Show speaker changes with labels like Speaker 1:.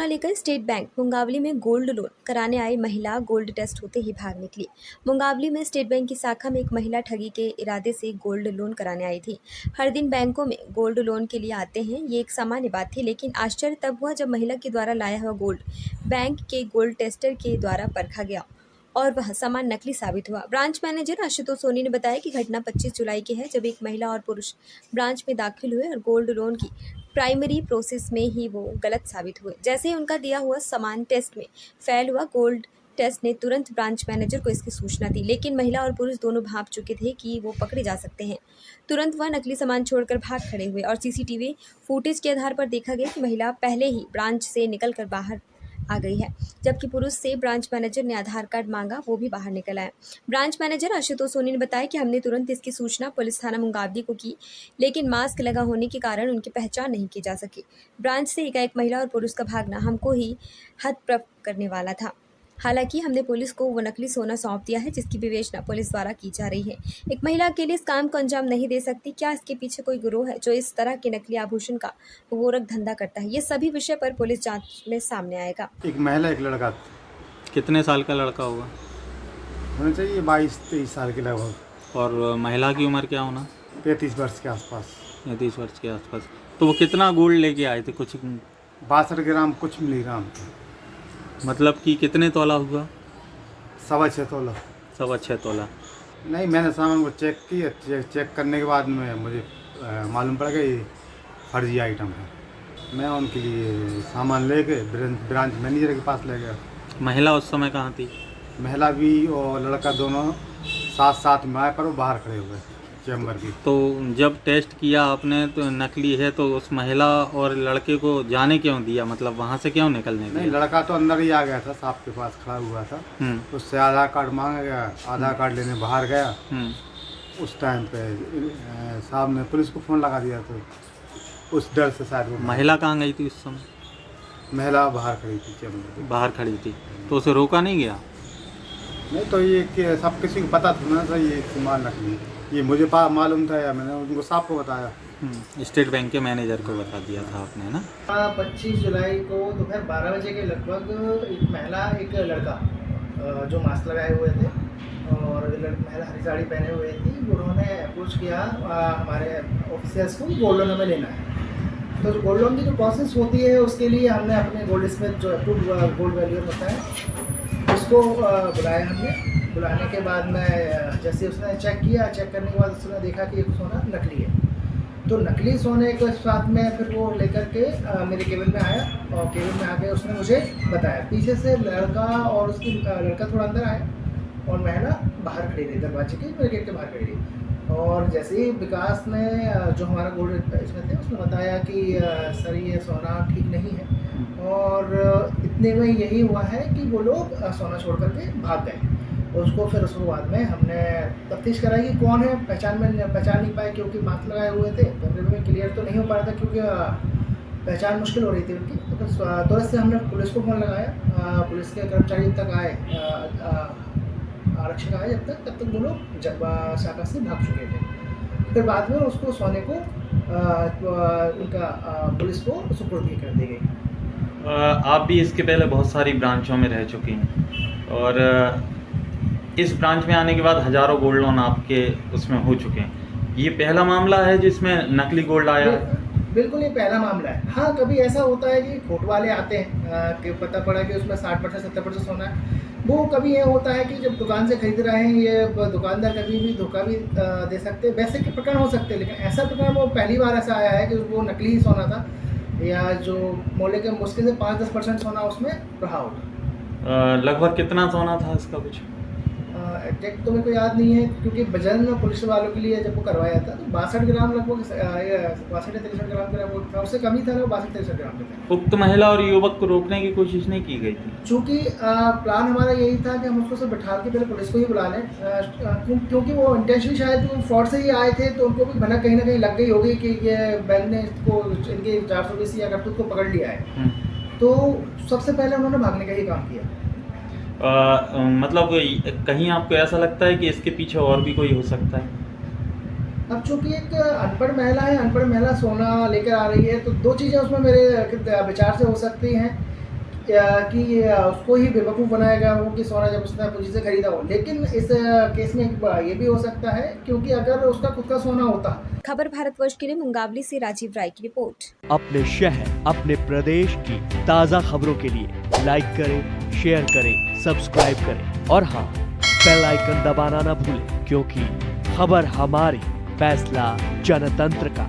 Speaker 1: सूचना लेकर state bank Mungaoli में गोल्ड लोन कराने आई महिला गोल्ड टेस्ट होते ही भाग निकली। मुंगावली में स्टेट बैंक की शाखा में एक महिला ठगी के इरादे से गोल्ड लोन कराने आई थी। हर दिन बैंकों में गोल्ड लोन के लिए आते हैं, ये एक सामान्य बात थी, लेकिन आश्चर्य तब हुआ जब महिला के द्वारा लाया हुआ गोल्ड बैंक के गोल्ड टेस्टर के द्वारा परखा गया और वह सामान नकली साबित हुआ। ब्रांच मैनेजर आशुतोष सोनी ने बताया कि घटना 25 जुलाई की है, जब एक महिला और पुरुष ब्रांच में दाखिल हुए और गोल्ड लोन की प्राइमरी प्रोसेस में ही वो गलत साबित हुए। जैसे ही उनका दिया हुआ सामान टेस्ट में फेल हुआ, गोल्ड टेस्ट ने तुरंत ब्रांच मैनेजर को इसकी सूचना दी, लेकिन महिला और पुरुष दोनों भाप चुके थे कि वो पकड़े जा सकते हैं। तुरंत वह नकली सामान छोड़कर भाग खड़े हुए और सीसीटीवी फुटेज के आधार पर देखा गया कि महिला पहले ही ब्रांच से निकलकर बाहर आ गई है, जबकि पुरुष से ब्रांच मैनेजर ने आधार कार्ड मांगा, वो भी बाहर निकल आया। ब्रांच मैनेजर आशुतोष सोनी ने बताया कि हमने तुरंत इसकी सूचना पुलिस थाना मुंगावली को की, लेकिन मास्क लगा होने के कारण उनकी पहचान नहीं की जा सकी। ब्रांच से एकाएक महिला और पुरुष का भागना हमको ही हतप्रभ करने वाला था। हालांकि हमने पुलिस को वो नकली सोना सौंप दिया है, जिसकी विवेचना पुलिस द्वारा की जा रही है। एक महिला अकेले इस काम को अंजाम नहीं दे सकती। क्या इसके पीछे कोई गिरोह है जो इस तरह के नकली आभूषण का गोरख धंधा करता है? ये सभी विषय पर पुलिस जांच में सामने आएगा।
Speaker 2: एक महिला एक लड़का।
Speaker 3: कितने साल का लड़का होगा?
Speaker 2: होना चाहिए 22-23 साल के लगभग।
Speaker 3: और महिला की उम्र क्या होना?
Speaker 2: 35 वर्ष के आसपास।
Speaker 3: 35 वर्ष के आसपास। तो वो कितना गोल्ड लेके आए थे? कुछ
Speaker 2: 62 ग्राम कुछ मिलीग्राम।
Speaker 3: मतलब कि कितने तोला हुआ?
Speaker 2: 6.25 तोला।
Speaker 3: 6.25 तोला।
Speaker 2: नहीं, मैंने सामान को चेक किया। चेक करने के बाद में मुझे मालूम पड़ गया ये फर्जी आइटम है। मैं उनके लिए सामान लेके ब्रांच मैनेजर के पास ले गया।
Speaker 3: महिला उस समय कहाँ थी?
Speaker 2: महिला भी और लड़का दोनों साथ साथ में आए, पर वो बाहर खड़े हुए चैम्बर की।
Speaker 3: तो जब टेस्ट किया आपने तो नकली है, तो उस महिला और लड़के को जाने क्यों दिया? मतलब वहाँ से क्यों निकलने दिया?
Speaker 2: नहीं, लड़का तो अंदर ही आ गया था, साहब के पास खड़ा हुआ था। उससे आधार कार्ड मांगा गया, आधार कार्ड लेने बाहर गया। उस टाइम पे साहब ने पुलिस को फ़ोन लगा दिया, तो उस डर से शायद वो।
Speaker 3: महिला कहाँ गई थी उस समय?
Speaker 2: महिला बाहर खड़ी थी, चैम्बर
Speaker 3: बाहर खड़ी थी, तो उसे रोका नहीं गया?
Speaker 2: नहीं, तो ये सब किसी को पता था ना सर, ये इस्तेमाल नकली। ये मुझे मालूम था या मैंने उनको साहब को बताया।
Speaker 3: स्टेट बैंक के मैनेजर को बता दिया था आपने ना?
Speaker 4: 25 जुलाई को दोपहर 12 बजे के लगभग एक महिला एक लड़का जो मास्क लगाए हुए थे और महिला हरी साड़ी पहने हुए थी, उन्होंने अप्रोच किया हमारे ऑफिसर्स को गोल्ड लोन हमें लेना है। तो जो गोल्ड लोन की जो प्रोसेस होती है, उसके लिए हमने अपने गोल्ड स्मिथ जो अप्रूव गोल्ड वैल्यूअर होता है उसको बुलाया। हमने बुलाने के बाद में जैसे उसने चेक किया, चेक करने के बाद उसने देखा कि ये सोना नकली है। तो नकली सोने के साथ में फिर वो लेकर के मेरे केबिन में आया और केबिन में आके उसने मुझे बताया। पीछे से लड़का और उसकी लड़का थोड़ा अंदर आया और महिला बाहर खड़ी रही, दरवाजे के मेरे गेट के बाहर खड़ी रही। और जैसे ही विकास ने जो हमारा गोल्ड इसमें थे उसने बताया कि सर ये सोना ठीक नहीं है, और इतने में यही हुआ है कि वो लोग सोना छोड़ करके भाग गए। उसको फिर उसके बाद में हमने तफ्तीश कराई कि कौन है, पहचान नहीं पाए क्योंकि मास्क लगाए हुए थे। कैमरे में क्लियर तो नहीं हो पा रहा था क्योंकि पहचान मुश्किल हो रही थी उनकी। तो फिर तुरंत से हमने पुलिस को फ़ोन लगाया। पुलिस के कर्मचारी जब तक आए, आरक्षक आए तब तक वो लोग जब शाखा से भाग चुके थे। फिर बाद में उसको सोने को उनका पुलिस को सुपुर्द कर दी गई।
Speaker 3: आप भी इसके पहले बहुत सारी ब्रांचों में रह चुकी हैं और इस ब्रांच में आने के बाद हज़ारों गोल्ड लोन आपके उसमें हो चुके हैं। ये पहला मामला है जिसमें नकली गोल्ड आया है?
Speaker 4: बिल्कुल, ये पहला मामला है। हाँ, कभी ऐसा होता है कि खोट वाले आते हैं कि पता पड़ा कि उसमें 60% 70% सोना है। वो कभी ये होता है कि जब दुकान से खरीद रहे हैं, ये दुकानदार कभी भी धोखा भी दे सकते हैं। वैसे के प्रकरण हो सकते हैं, लेकिन ऐसा प्रकरण वो पहली बार ऐसा आया है कि वो नकली ही सोना था, या जो मोले के मुश्किल से 5-10% सोना उसमें रहा होगा।
Speaker 3: लगभग कितना सोना था इसका कुछ?
Speaker 4: एग्जैक्ट तो मेरे को याद नहीं है, क्योंकि वजन पुलिस वालों के लिए जब वो करवाया था तो 62 ग्राम लगभग 62-63 ग्राम का लगभग था। उससे कम ही था ना, 62-63 ग्राम का था।
Speaker 3: उक्त महिला और युवक को रोकने की कोशिश नहीं की गई थी?
Speaker 4: चूँकि प्लान हमारा यही था कि हम उसको सब बैठा के पहले पुलिस को ही बुला लें, क्योंकि वो इंटेंशनली शायद वो फ्रॉड से ही आए थे, तो उनको भी भनक कहीं ना कहीं लग गई होगी कि ये बैंक ने इसको इनके 420 या करतूत को पकड़ लिया है। तो सबसे पहले उन्होंने भागने का ही काम किया।
Speaker 3: मतलब कहीं आपको ऐसा लगता है कि इसके पीछे और भी कोई हो सकता है?
Speaker 4: अब चूंकि एक अनपढ़ महिला है, अनपढ़ महिला सोना लेकर आ रही है, तो दो चीज़ें उसमें मेरे विचार से हो सकती हैं। कि उसको ही बेवकूफ़ बनाया गया हो कि सोना जब उसने पूंजी से खरीदा हो। लेकिन इस केस में ये भी हो सकता है, क्योंकि अगर उसका खुद का सोना होता।
Speaker 1: खबर भारतवर्ष के लिए मुंगावली से राजीव राय की रिपोर्ट।
Speaker 5: अपने शहर, अपने प्रदेश की ताज़ा खबरों के लिए लाइक करें, शेयर करें, सब्सक्राइब करें और हाँ, बेल आइकन दबाना ना भूलें, क्योंकि खबर हमारी, फैसला जनतंत्र का।